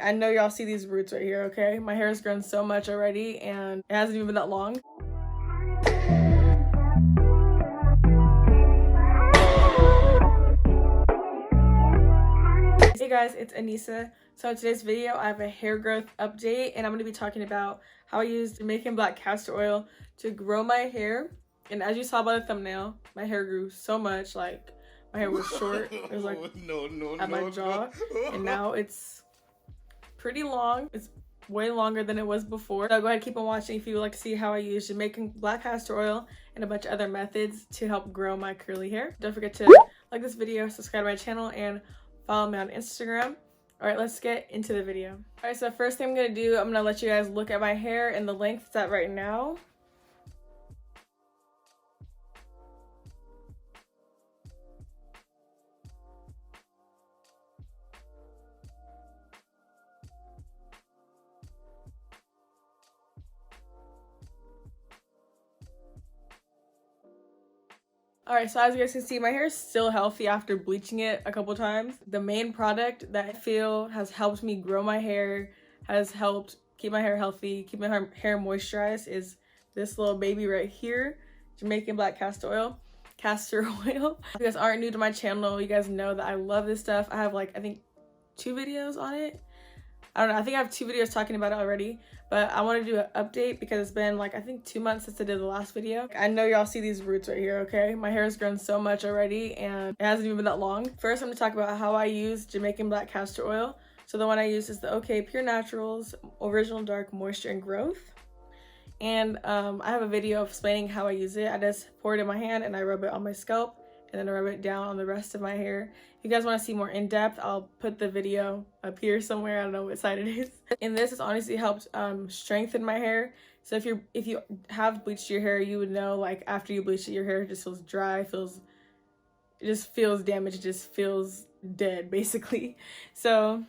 I know y'all see these roots right here, okay? My hair has grown so much already and it hasn't even been that long. Hey guys, it's Anissa. So in today's video, I have a hair growth update and I'm going to be talking about how I used Jamaican black castor oil to grow my hair. And as you saw by the thumbnail, my hair grew so much, like my hair was short. It was like at my jaw. And now it's pretty long. It's way longer than it was before. So go ahead and keep on watching if you would like to see how I use Jamaican black castor oil and a bunch of other methods to help grow my curly hair. Don't forget to like this video, subscribe to my channel, and follow me on Instagram. All right, let's get into the video. All right, so the first thing I'm gonna do, I'm gonna let you guys look at my hair and the length it's at right now. Alright, so as you guys can see, my hair is still healthy after bleaching it a couple times. The main product that I feel has helped me grow my hair, has helped keep my hair healthy, keep my hair moisturized is this little baby right here, Jamaican black castor oil. If you guys aren't new to my channel, you guys know that I love this stuff. I have like, I think 2 videos on it. I don't know, I think I have 2 videos talking about it already, but I want to do an update because it's been like, I think 2 months since I did the last video. I know y'all see these roots right here, okay? My hair has grown so much already and it hasn't even been that long. First, I'm going to talk about how I use Jamaican black castor oil. So the one I use is the OK Pure Naturals Original Dark Moisture and Growth. And I have a video explaining how I use it. I just pour it in my hand and I rub it on my scalp and then I rub it down on the rest of my hair. If you guys want to see more in-depth, I'll put the video up here somewhere. I don't know what side it is. And this has honestly helped strengthen my hair. So if you have bleached your hair, you would know, like, after you bleach it, your hair just feels dry, it just feels damaged, it just feels dead, basically. So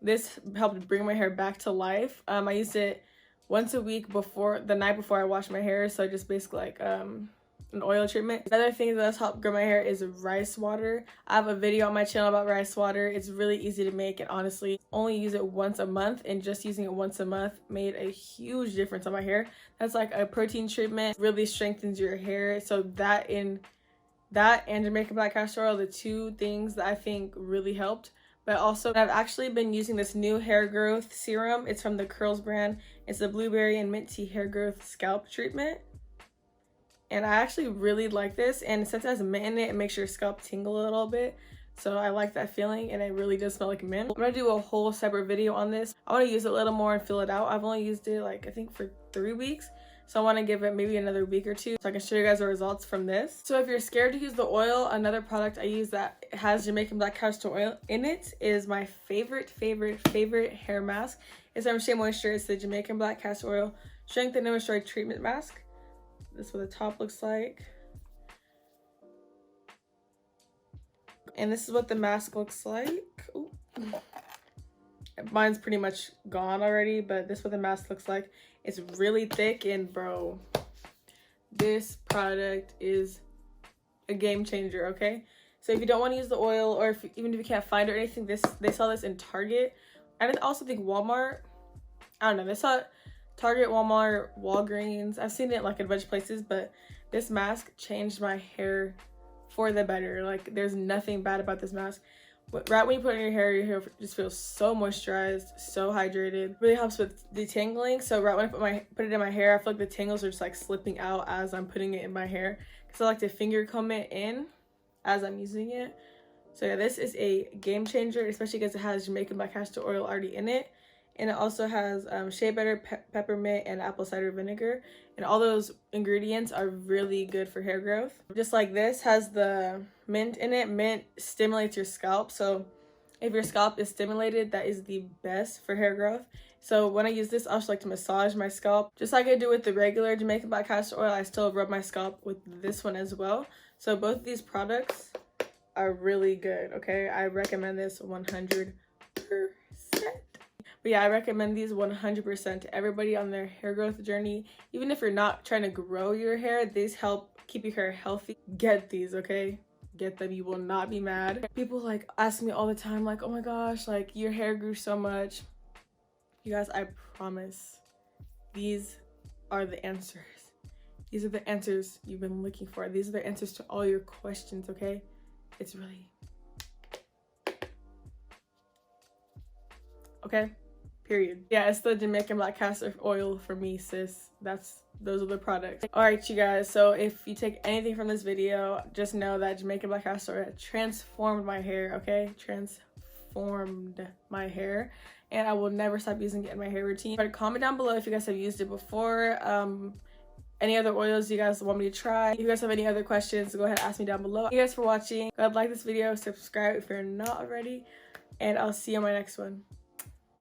this helped bring my hair back to life. I used it once a week the night before I wash my hair. So just basically like an oil treatment. Another thing that's helped grow my hair is rice water. I have a video on my channel about rice water. It's really easy to make and honestly only use it once a month, and just using it once a month made a huge difference on my hair. That's like a protein treatment, really strengthens your hair. So that and Jamaican black castor oil, the 2 things that I think really helped. But also I've actually been using this new hair growth serum. It's from the Curls brand. It's the blueberry and mint tea hair growth scalp treatment. And I actually really like this, and since it has mint in it, it makes your scalp tingle a little bit. So I like that feeling, and it really does smell like mint. I'm gonna do a whole separate video on this. I want to use it a little more and fill it out. I've only used it like, I think for 3 weeks. So I want to give it maybe another week or 2 so I can show you guys the results from this. So if you're scared to use the oil, another product I use that has Jamaican black castor oil in it is my favorite hair mask. It's from Shea Moisture. It's the Jamaican black castor oil Strengthen and Restore Treatment Mask. This is what the top looks like. And this is what the mask looks like. Ooh. Mine's pretty much gone already, but this is what the mask looks like. It's really thick, and bro, this product is a game changer, okay? So if you don't want to use the oil, or even if you can't find it or anything, they sell this in Target. I also think Walmart. I don't know, they sell it Target, Walmart, Walgreens. I've seen it like in a bunch of places, but this mask changed my hair for the better. Like, there's nothing bad about this mask. Right when you put it in your hair just feels so moisturized, so hydrated. Really helps with detangling. So right when I put it in my hair, I feel like the tangles are just like slipping out as I'm putting it in my hair, because I like to finger comb it in as I'm using it. So yeah, this is a game changer, especially because it has Jamaican black castor oil already in it. And it also has shea butter, peppermint, and apple cider vinegar. And all those ingredients are really good for hair growth. Just like this has the mint in it. Mint stimulates your scalp. So if your scalp is stimulated, that is the best for hair growth. So when I use this, I just like to massage my scalp. Just like I do with the regular Jamaican black castor oil, I still rub my scalp with this one as well. So both of these products are really good, okay? I recommend this 100%. But yeah, I recommend these 100% to everybody on their hair growth journey. Even if you're not trying to grow your hair, these help keep your hair healthy. Get these, okay? get them. You will not be mad. People like ask me all the time, like, oh my gosh, like your hair grew so much. You guys, I promise these are the answers. These are the answers you've been looking for. These are the answers to all your questions, okay? It's really, okay? Period. Yeah, it's the Jamaican black castor oil for me, sis. Those are the products. All right, you guys, so if you take anything from this video, just know that Jamaican black castor transformed my hair, okay? Transformed my hair, and I will never stop using it in my hair routine. But comment down below if you guys have used it before. Any other oils you guys want me to try. If you guys have any other questions, go ahead and ask me down below. Thank you guys for watching. Go ahead, like this video, subscribe if you're not already, and I'll see you in my next one.